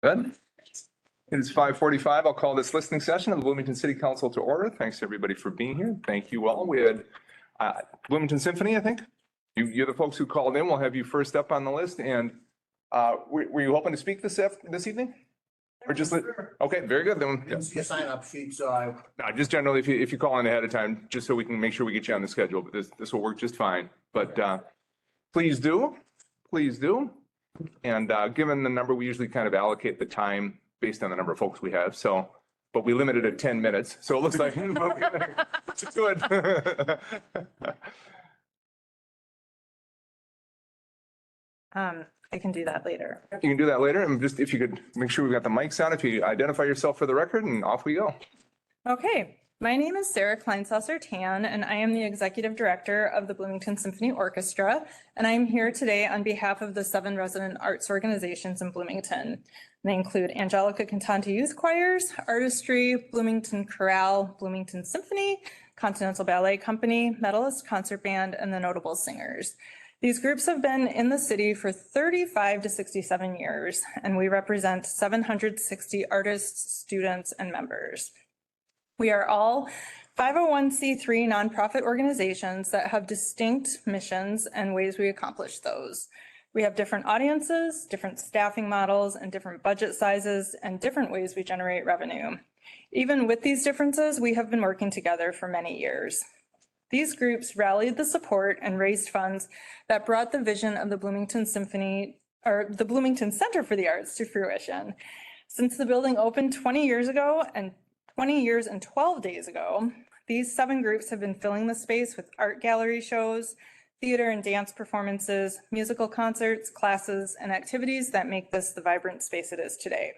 Good. It is 5:45. I'll call this listening session of the Bloomington City Council to order. Thanks everybody for being here. Thank you all. We had Bloomington Symphony, I think. You're the folks who called in. We'll have you first up on the list. And were you hoping to speak this evening? Or just okay, very good. Then Didn't see a sign up sheet, so I. no, just generally if you call in ahead of time, just so we can make sure we get you on the schedule. But this will work just fine. But please do. And given the number, we usually kind of allocate the time based on the number of folks we have. So, but we limited it 10 minutes. So it looks like it's good. I can do that later. You can do that later. And just if you could make sure we've got the mics on, if you identify yourself for the record, and off we go. Okay. My name is Sarah Kleinsasser-Tan, and I am the Executive Director of the Bloomington Symphony Orchestra, and I'm here today on behalf of the 7 resident arts organizations in Bloomington. They include Angelica Cantante Youth Choirs, Artistry, Bloomington Chorale, Bloomington Symphony, Continental Ballet Company, Medalist Concert Band, and the Notable Singers. These groups have been in the city for 35 to 67 years, and we represent 760 artists, students, and members. We are all 501c3 nonprofit organizations that have distinct missions and ways we accomplish those. We have different audiences, different staffing models, and different budget sizes, and different ways we generate revenue. Even with these differences, we have been working together for many years. These groups rallied the support and raised funds that brought the vision of the Bloomington Symphony, or the Bloomington Center for the Arts, to fruition. Since the building opened 20 years ago and 20 years and 12 days ago, these 7 groups have been filling the space with art gallery shows, theater and dance performances, musical concerts, classes, and activities that make this the vibrant space it is today.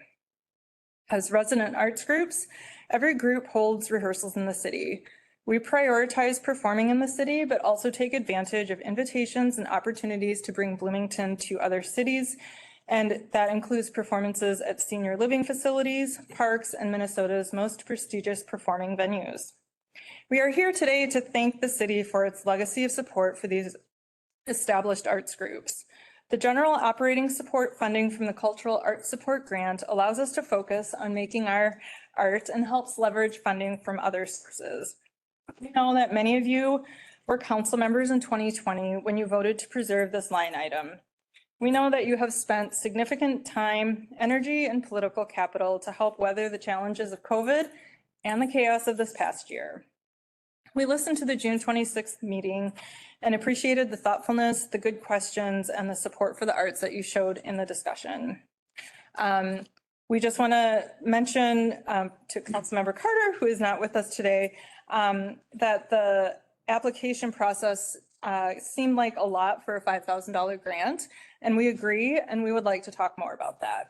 As resident arts groups, every group holds rehearsals in the city. We prioritize performing in the city, but also take advantage of invitations and opportunities to bring Bloomington to other cities, and that includes performances at senior living facilities, parks, and Minnesota's most prestigious performing venues. We are here today to thank the city for its legacy of support for these established arts groups. The general operating support funding from the Cultural Arts Support Grant allows us to focus on making our art and helps leverage funding from other sources. We know that many of you were council members in 2020 when you voted to preserve this line item. We know that you have spent significant time, energy, and political capital to help weather the challenges of COVID and the chaos of this past year. We listened to the June 26th meeting and appreciated the thoughtfulness, the good questions, and the support for the arts that you showed in the discussion. We just want to mention to Councilmember Carter, who is not with us today, that the application process seemed like a lot for a $5,000 grant, and we agree, and we would like to talk more about that.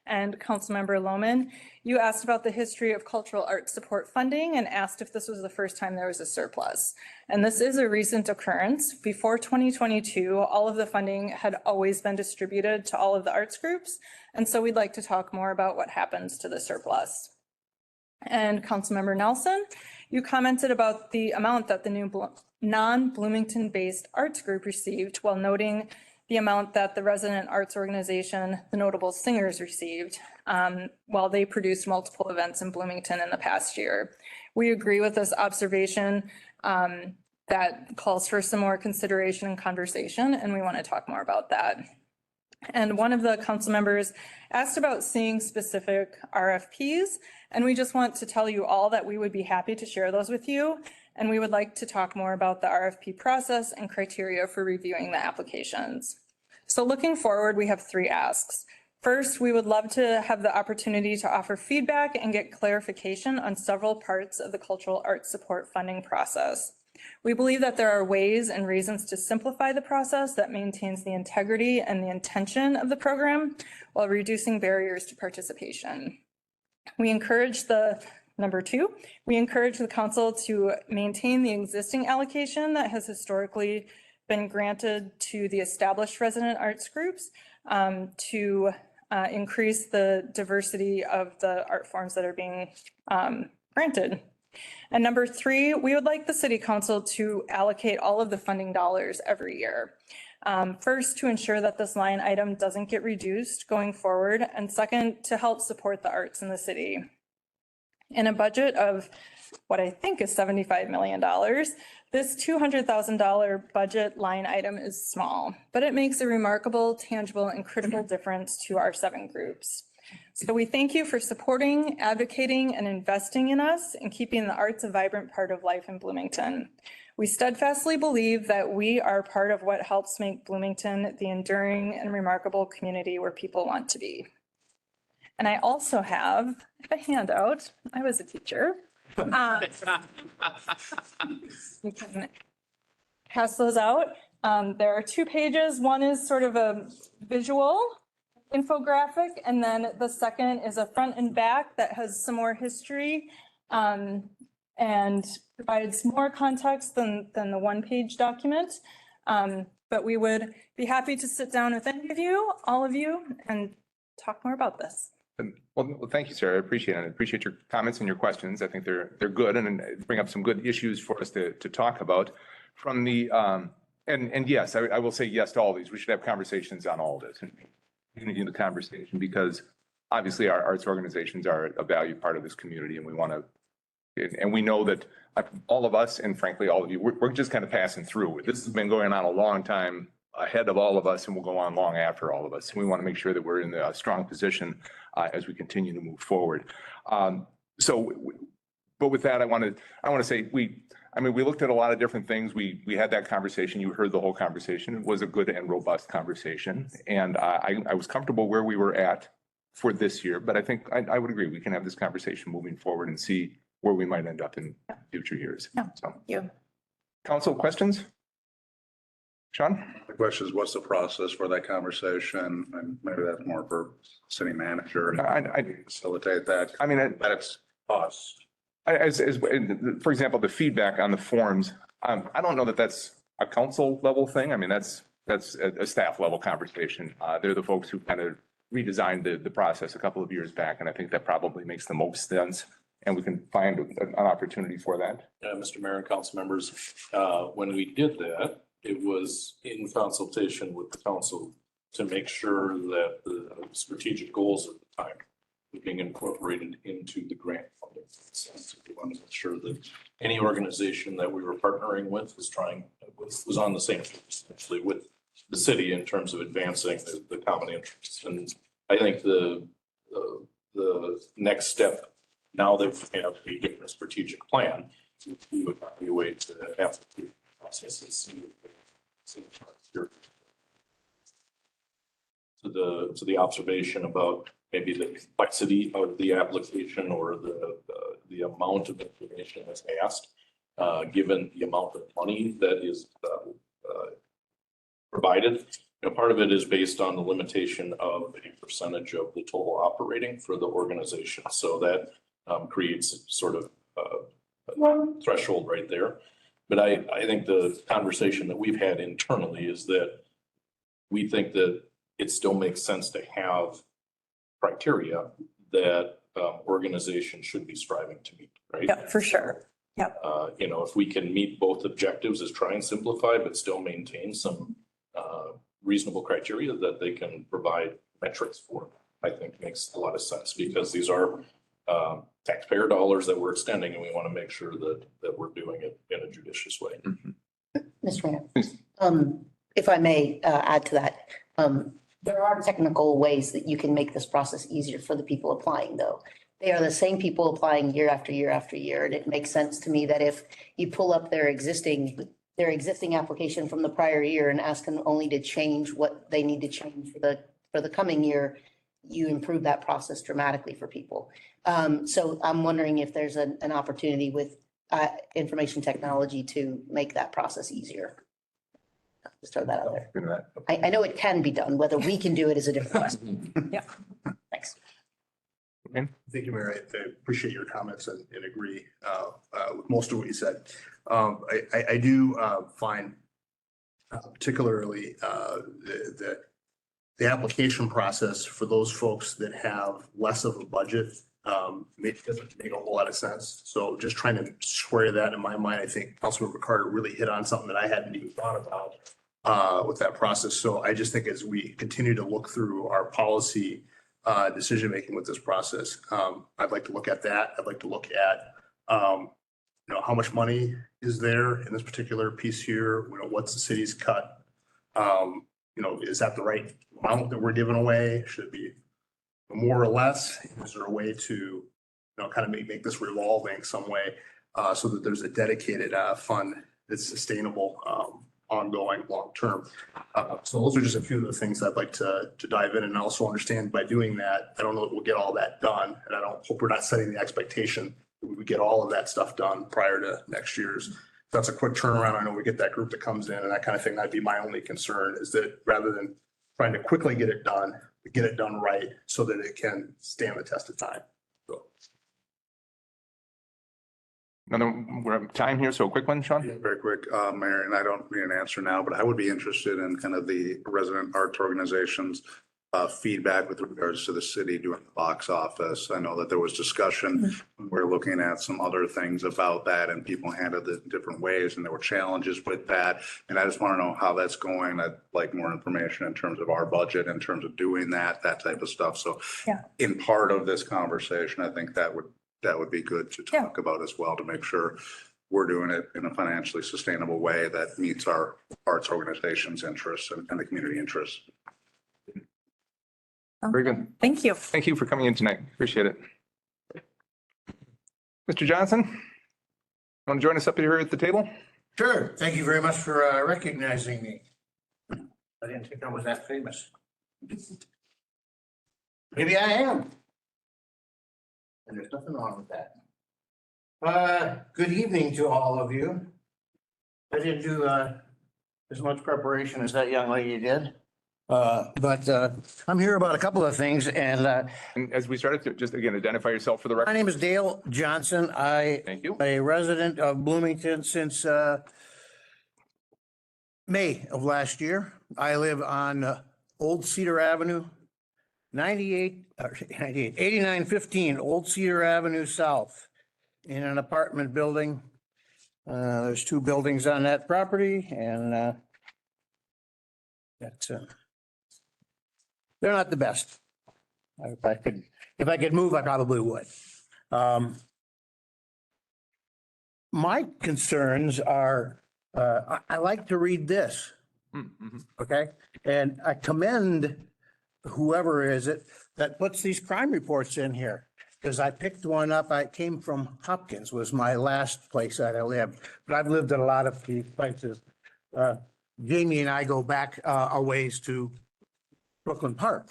And Councilmember Lohman, you asked about the history of cultural arts support funding and asked if this was the first time there was a surplus. And this is a recent occurrence. Before 2022, all of the funding had always been distributed to all of the arts groups. And so we'd like to talk more about what happens to the surplus. And Councilmember Nelson, you commented about the amount that the new non-Bloomington based arts group received, while noting the amount that the resident arts organization, the Notable Singers, received while they produced multiple events in Bloomington in the past year. We agree with this observation that calls for some more consideration and conversation, and we want to talk more about that. And one of the council members asked about seeing specific RFPs, and we just want to tell you all that we would be happy to share those with you. And we would like to talk more about the RFP process and criteria for reviewing the applications. So looking forward, we have 3 asks. First, we would love to have the opportunity to offer feedback and get clarification on several parts of the cultural arts support funding process. We believe that there are ways and reasons to simplify the process that maintains the integrity and the intention of the program while reducing barriers to participation. We encourage Number 2, we encourage the council to maintain the existing allocation that has historically been granted to the established resident arts groups to increase the diversity of the art forms that are being granted. And number 3, we would like the city council to allocate all of the funding dollars every year. First, to ensure that this line item doesn't get reduced going forward, and second, to help support the arts in the city. In a budget of what I think is $75 million, this $200,000 budget line item is small, but it makes a remarkable, tangible, and critical difference to our 7 groups. So we thank you for supporting, advocating, and investing in us and keeping the arts a vibrant part of life in Bloomington. We steadfastly believe that we are part of what helps make Bloomington the enduring and remarkable community where people want to be. And I also have a handout. I was a teacher. You can pass those out. There are 2 pages. One is sort of a visual infographic, and then the second is a front and back that has some more history and provides more context than the 1-page document. But we would be happy to sit down with any of you, all of you, and talk more about this. Well, thank you, Sarah. I appreciate it. I appreciate your comments and your questions. I think they're good and bring up some good issues for us to talk about. From the and yes, I will say yes to all these. We should have conversations on all this and in the conversation, because obviously our arts organizations are a valued part of this community, and we want to, and we know that all of us, and frankly all of you, we're just kind of passing through. This has been going on a long time ahead of all of us, and will go on long after all of us. And we want to make sure that we're in a strong position as we continue to move forward. But with that, I want to say we looked at a lot of different things. We had that conversation. You heard the whole conversation. It was a good and robust conversation. And I was comfortable where we were at for this year, but I think I would agree. We can have this conversation moving forward and see where we might end up in future years. Yeah. So, Yeah. Council questions? Sean? The question is, what's the process for that conversation? And maybe that's more for city manager I to facilitate that. I mean, But it's us. for example, the feedback on the forms, I don't know that that's a council level thing. I mean, that's a staff level conversation. They're the folks who kind of redesigned the process a couple of years back, and I think that probably makes the most sense. And we can find an opportunity for that. Mr. Mayor and council members, when we did that, it was in consultation with the council to make sure that the strategic goals at the time were being incorporated into the grant funding. So we wanted to make sure that any organization that we were partnering with was on the same page essentially with the city in terms of advancing the common interests. And I think the next step, now that we have a different strategic plan, we would evaluate the application processes. To the observation about maybe the complexity of the application or the amount of information that's asked, given the amount of money that is provided. Part of it is based on the limitation of a percentage of the total operating for the organization. So that creates sort of a threshold right there. But I think the conversation that we've had internally is that we think that it still makes sense to have criteria that organizations should be striving to meet, right? Yeah, for sure. Yeah. If we can meet both objectives as try and simplify, but still maintain some reasonable criteria that they can provide metrics for, I think makes a lot of sense, because these are taxpayer dollars that we're extending, and we want to make sure that we're doing it in a judicious way. Mr. Mayor, if I may add to that, there are technical ways that you can make this process easier for the people applying, though. They are the same people applying year after year after year, and it makes sense to me that if you pull up their existing application from the prior year and ask them only to change what they need to change for the coming year, you improve that process dramatically for people. So I'm wondering if there's an opportunity with information technology to make that process easier. Just throw that out there. I know it can be done. Whether we can do it is a different question. Yeah. Thanks. Okay. Thank you, Mayor. I appreciate your comments and agree with most of what you said. I do find particularly the application process for those folks that have less of a budget doesn't make a whole lot of sense. So just trying to square that in my mind, I think Councilmember Carter really hit on something that I hadn't even thought about. with that process. So I just think as we continue to look through our policy decision-making with this process, I'd like to look at that. I'd like to look at, how much money is there in this particular piece here? What's the city's cut? Is that the right amount that we're giving away? Should it be more or less? Is there a way to, kind of make this revolving some way so that there's a dedicated fund that's sustainable, ongoing, long-term? So those are just a few of the things I'd like to dive in and also understand by doing that. I don't know that we'll get all that done, and I don't hope we're not setting the expectation that we get all of that stuff done prior to next year's. That's a quick turnaround. I know we get that group that comes in and that kind of thing. That'd be my only concern, is that rather than trying to quickly get it done right so that it can stand the test of time. So. We're out of time here, so a quick one, Sean? Very quick, Mayor, and I don't need an answer now, but I would be interested in kind of the resident arts organizations' feedback with regards to the city doing the box office. I know that there was discussion. We're looking at some other things about that and people handled it in different ways and there were challenges with that. And I just want to know how that's going. I'd like more information in terms of our budget, in terms of doing that type of stuff. So Yeah. in part of this conversation, I think that would be good to talk about as well, to make sure we're doing it in a financially sustainable way that meets our arts organization's interests and the community interests. Very good. Thank you. Thank you for coming in tonight. Appreciate it. Mr. Johnson, want to join us up here at the table? Sure. Thank you very much for recognizing me. I didn't think I was that famous. Maybe I am. And there's nothing wrong with that. Good evening to all of you. I didn't do as much preparation as that young lady did. But I'm here about a couple of things, and And as we started to, just again, identify yourself for the my record. name is Dale Johnson. I Thank you. am a resident of Bloomington since May of last year. I live on Old Cedar Avenue, 8915 Old Cedar Avenue South, in an apartment building. There's two buildings on that property, and that's they're not the best. If I could move, I probably would. My concerns are, I like to read this, okay? And I commend whoever is it that puts these crime reports in here. Because I picked one up, I came from Hopkins, was my last place that I lived, but I've lived at a lot of these places. Jamie and I go back a ways to Brooklyn Park,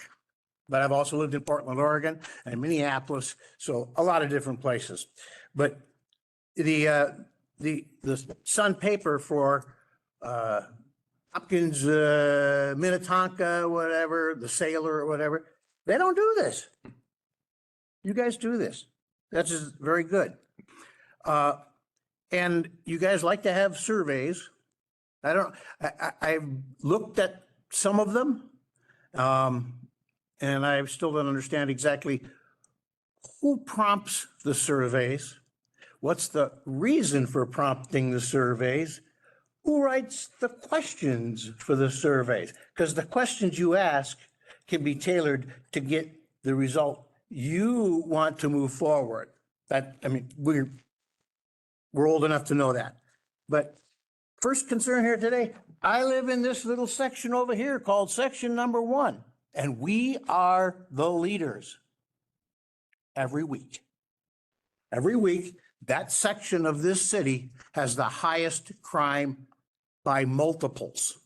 but I've also lived in Portland, Oregon, and Minneapolis, so a lot of different places. But the Sun paper for Hopkins, Minnetonka, whatever, the Sailor or whatever, they don't do this. You guys do this. That's just very good. And you guys like to have surveys. I've looked at some of them. And I still don't understand exactly who prompts the surveys. What's the reason for prompting the surveys? Who writes the questions for the surveys? Because the questions you ask can be tailored to get the result you want to move forward. We're old enough to know that. But first concern here today, I live in this little section over here called section number 1, and we are the leaders every week. Every week, that section of this city has the highest crime by multiples.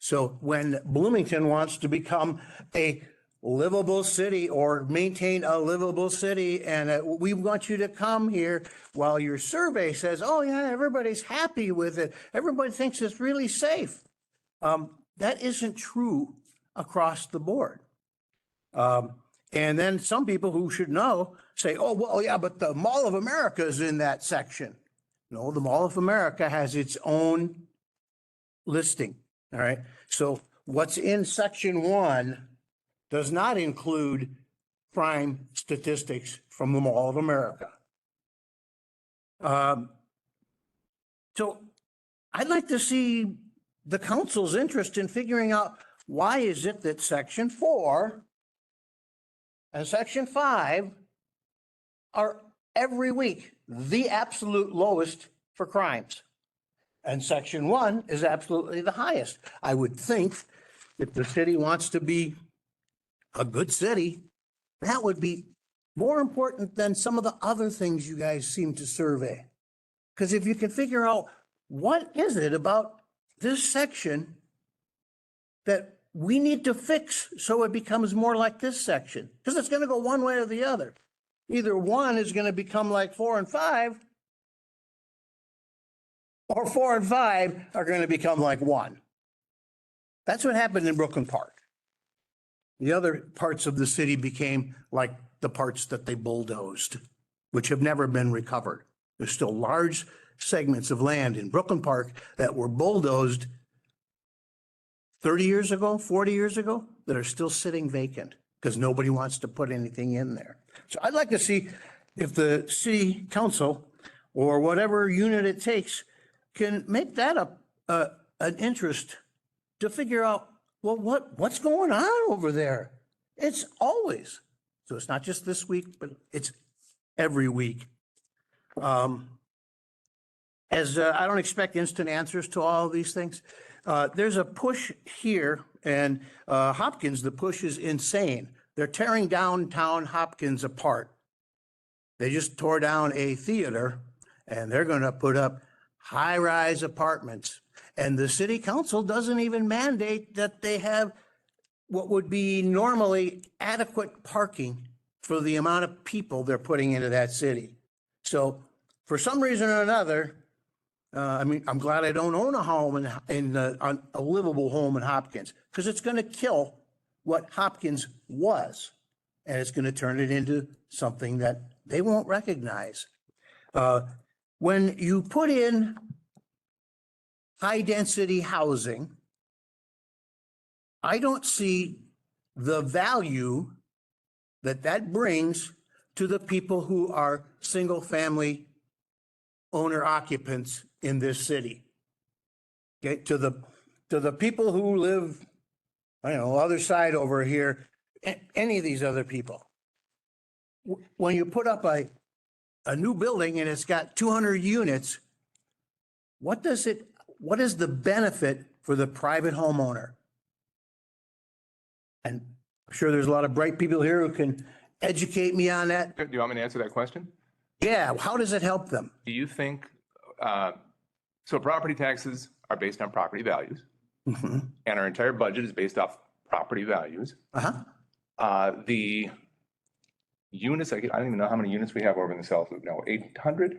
So when Bloomington wants to become a livable city or maintain a livable city, and we want you to come here, while your survey says, oh yeah, everybody's happy with it, everybody thinks it's really safe. That isn't true across the board. And then some people who should know say, oh, well, yeah, but the Mall of America is in that section. No, the Mall of America has its own listing, all right? So what's in section 1 does not include crime statistics from the Mall of America. So I'd like to see the council's interest in figuring out why is it that section 4 and section 5 are every week the absolute lowest for crimes. And section 1 is absolutely the highest. I would think if the city wants to be a good city, that would be more important than some of the other things you guys seem to survey. Because if you can figure out what is it about this section that we need to fix so it becomes more like this section, because it's going to go one way or the other. Either 1 is going to become like 4 and 5, or 4 and 5 are going to become like 1. That's what happened in Brooklyn Park. The other parts of the city became like the parts that they bulldozed, which have never been recovered. There's still large segments of land in Brooklyn Park that were bulldozed 30 years ago, 40 years ago, that are still sitting vacant because nobody wants to put anything in there. So I'd like to see if the city council or whatever unit it takes can make that an interest to figure out, well, what's going on over there? It's always. So it's not just this week, but it's every week. I don't expect instant answers to all of these things. There's a push here, and Hopkins, the push is insane. They're tearing downtown Hopkins apart. They just tore down a theater, and they're going to put up high-rise apartments. And the city council doesn't even mandate that they have what would be normally adequate parking for the amount of people they're putting into that city. So for some reason or another, I'm glad I don't own a home a livable home in Hopkins, because it's going to kill what Hopkins was, and it's going to turn it into something that they won't recognize. When you put in high-density housing, I don't see the value that brings to the people who are single-family owner occupants in this city. Okay, to the people who live, I don't know, other side over here, any of these other people. When you put up a new building and it's got 200 units, what is the benefit for the private homeowner? And I'm sure there's a lot of bright people here who can educate me on that. Do you want me to answer that question? Yeah, how does it help them? Do you think, so property taxes are based on property values, Mm-hmm. and our entire budget is based off property values. Uh-huh. The units, I don't even know how many units we have over in the South Loop now, 800?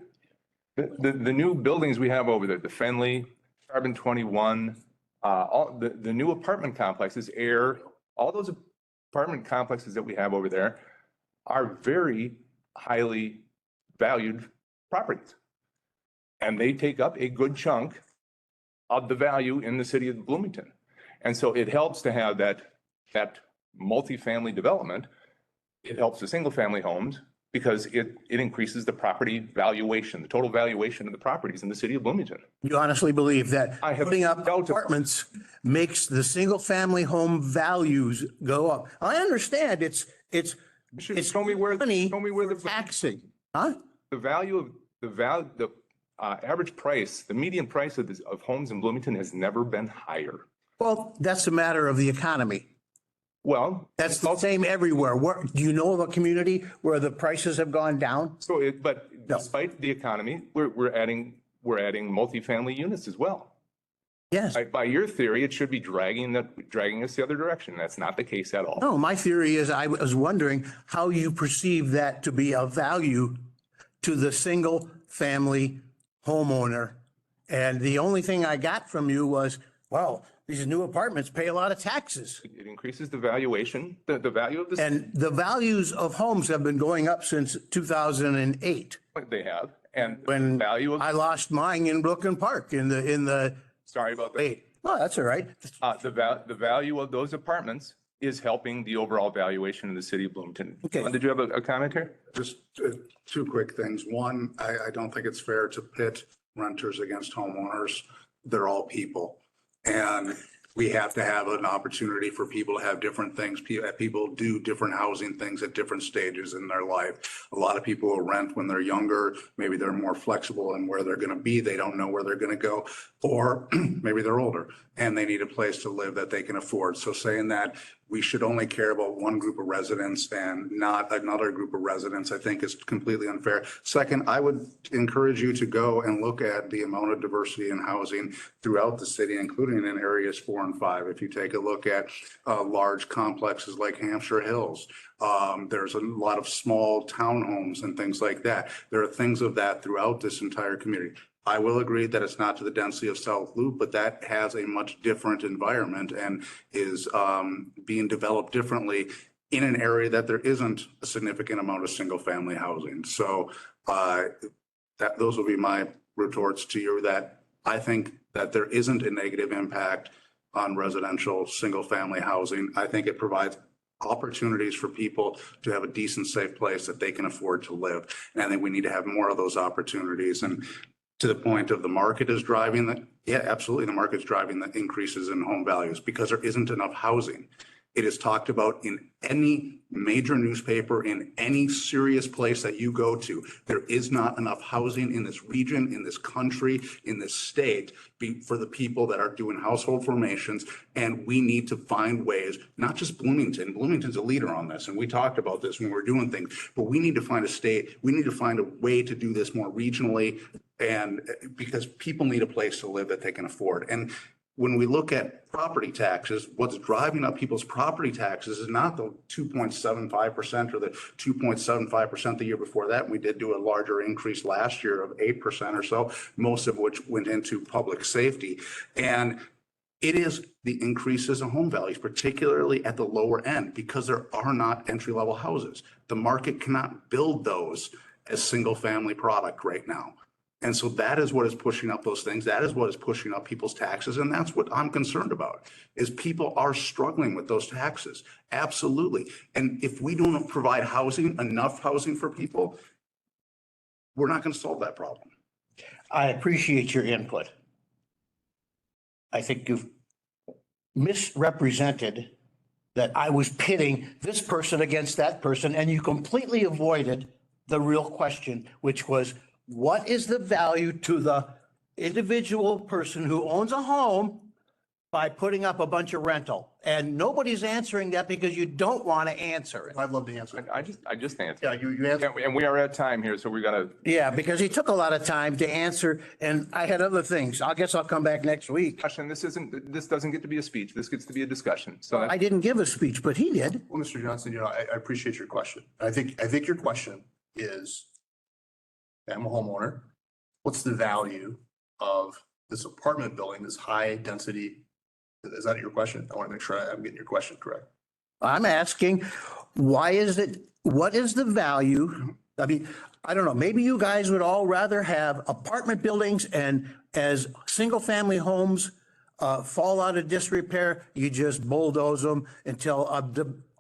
The new buildings we have over there, the Fenley, Carbon 21, all the new apartment complexes, all those apartment complexes that we have over there are very highly valued properties. And they take up a good chunk of the value in the city of Bloomington. And so it helps to have that multifamily development. It helps the single family homes because it increases the property valuation, the total valuation of the properties in the city of Bloomington. You honestly believe that I have putting up no doubt. apartments makes the single family home values go up? I understand it's Show me where money the taxing, huh? the average price, the median price of homes in Bloomington has never been higher. Well, that's a matter of the economy. Well, That's the same everywhere. Do you know of a community where the prices have gone down? but No. despite the economy, we're adding multifamily units as well. Yes. By your theory, it should be dragging us the other direction. That's not the case at all. No, my theory is I was wondering how you perceive that to be of value to the single family homeowner. And the only thing I got from you was, well, these new apartments pay a lot of taxes. It increases the valuation, the value of the. And the values of homes have been going up since 2008. They have, and When the value of. I lost mine in Brooklyn Park in the, Sorry about that. wait, oh, that's all right. The value of those apartments is helping the overall valuation of the city of Bloomington. Okay. Did you have a comment here? Just two quick things. One, I don't think it's fair to pit renters against homeowners. They're all people. And we have to have an opportunity for people to have different things. People do different housing things at different stages in their life. A lot of people will rent when they're younger. Maybe they're more flexible in where they're going to be. They don't know where they're going to go. Or maybe they're older and they need a place to live that they can afford. So saying that we should only care about one group of residents and not another group of residents, I think is completely unfair. Second, I would encourage you to go and look at the amount of diversity in housing throughout the city, including in areas 4 and 5. If you take a look at large complexes like Hampshire Hills, there's a lot of small townhomes and things like that. There are things of that throughout this entire community. I will agree that it's not to the density of South Loop, but that has a much different environment and is being developed differently in an area that there isn't a significant amount of single family housing. So those will be my retorts to you, that I think that there isn't a negative impact on residential single family housing. I think it provides opportunities for people to have a decent, safe place that they can afford to live. And I think we need to have more of those opportunities. And to the point of the market is driving that. Yeah, absolutely. The market's driving the increases in home values because there isn't enough housing. It is talked about in any major newspaper, in any serious place that you go to. There is not enough housing in this region, in this country, in this state for the people that are doing household formations. And we need to find ways, not just Bloomington. Bloomington's a leader on this. And we talked about this when we were doing things, but we need to find we need to find a way to do this more regionally. And because people need a place to live that they can afford. And when we look at property taxes, what's driving up people's property taxes is not the 2.75% or the 2.75% the year before that. We did do a larger increase last year of 8% or so, most of which went into public safety. And it is the increases in home values, particularly at the lower end, because there are not entry-level houses. The market cannot build those as single-family product right now. And so that is what is pushing up those things. That is what is pushing up people's taxes. And that's what I'm concerned about, is people are struggling with those taxes. Absolutely. And if we don't provide housing, enough housing for people, we're not going to solve that problem. I appreciate your input. I think you've misrepresented that I was pitting this person against that person, and you completely avoided the real question, which was, what is the value to the individual person who owns a home by putting up a bunch of rental? And nobody's answering that because you don't want to answer it. I'd love to answer. I just answered. Yeah, you answered. And we are at time here, so we got to. Yeah, because he took a lot of time to answer, and I had other things. I guess I'll come back next week. Question. This doesn't get to be a speech. This gets to be a discussion. So I didn't give a speech, but he did. Well, Mr. Johnson, I appreciate your question. I think your question is, I'm a homeowner. What's the value of this apartment building, this high density? Is that your question? I want to make sure I'm getting your question correct. I'm asking, what is the value? I mean, I don't know, maybe you guys would all rather have apartment buildings, and as single family homes fall out of disrepair, you just bulldoze them until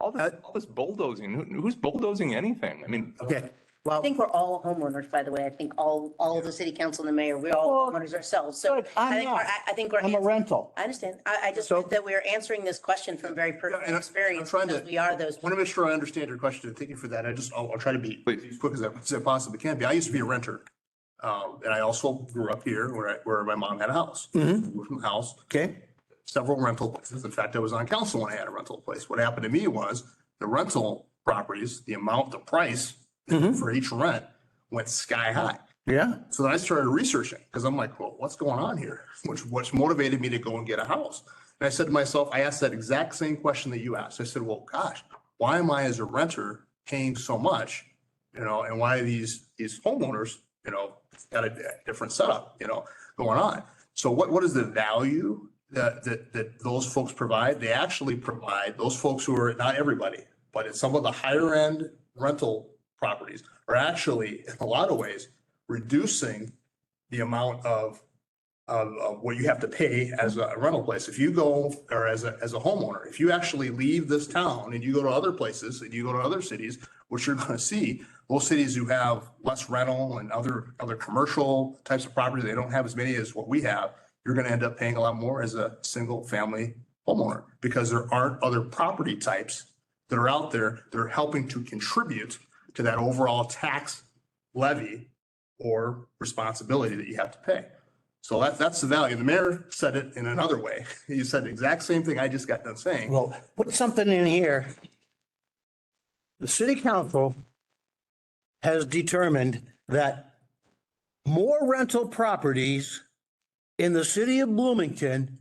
all this bulldozing. Who's bulldozing anything? I mean, okay. I Well, think we're all homeowners, by the way. I think all of the city council and the mayor, we're all homeowners ourselves. So Good. I'm not. I think we're. I'm a rental. I understand. I just So- think that we're answering this question from very personal And experience, I'm trying because to- we are those. I want to make sure I understand your question. Thank you for that. I'll try to be as quick as I possibly can be. I used to be a renter. And I also grew up here where my mom had a house. Moved from the house, Okay, several rental places. In fact, I was on council when I had a rental place. What happened to me was the rental properties, the price for each rent went sky high. yeah, So then I started researching, because I'm like, well, what's going on here? Which motivated me to go and get a house. And I said to myself, I asked that exact same question that you asked. I said, well, gosh, why am I as a renter paying so much? And why these homeowners, got a different setup, going on. So what is the value that those folks provide? They actually provide, those folks who are, not everybody, but it's some of the higher end rental properties are actually, in a lot of ways, reducing the amount of what you have to pay as a rental place. If you go, or as a homeowner, if you actually leave this town and you go to other places and you go to other cities, what you're going to see, those cities who have less rental and other commercial types of property, they don't have as many as what we have. you're going to end up paying a lot more as a single family homeowner because there aren't other property types that are out there that are helping to contribute to that overall tax levy or responsibility that you have to pay. So that's the value. The mayor said it in another way. He said the exact same thing I just got done saying. Well, put something in here. The city council has determined that more rental properties in the city of Bloomington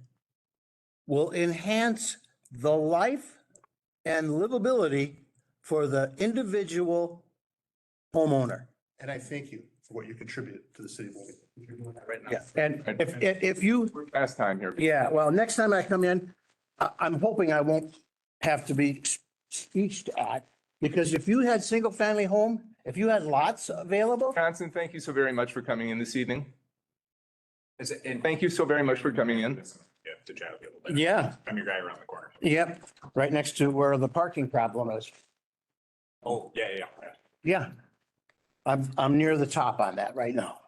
will enhance the life and livability for the individual homeowner. And I thank you for what you contribute to the city of Bloomington. You're doing that right now. Yeah, and if you, Last time here. yeah, well, next time I come in, I'm hoping I won't have to be speeched at, because if you had single-family home, if you had lots available, Johnson, thank you so very much for coming in this evening. And thank you so very much for coming in. Yeah, to chat a little bit. yeah, I'm your guy around the corner. yep, right next to where the parking problem is. Oh, yeah. Yeah. I'm near the top on that right now.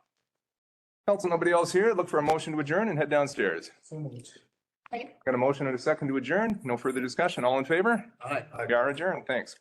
Council, nobody else here? Look for a motion to adjourn and head downstairs. Got a motion and a second to adjourn. No further discussion. All in favor? All right. We are adjourned. Thanks.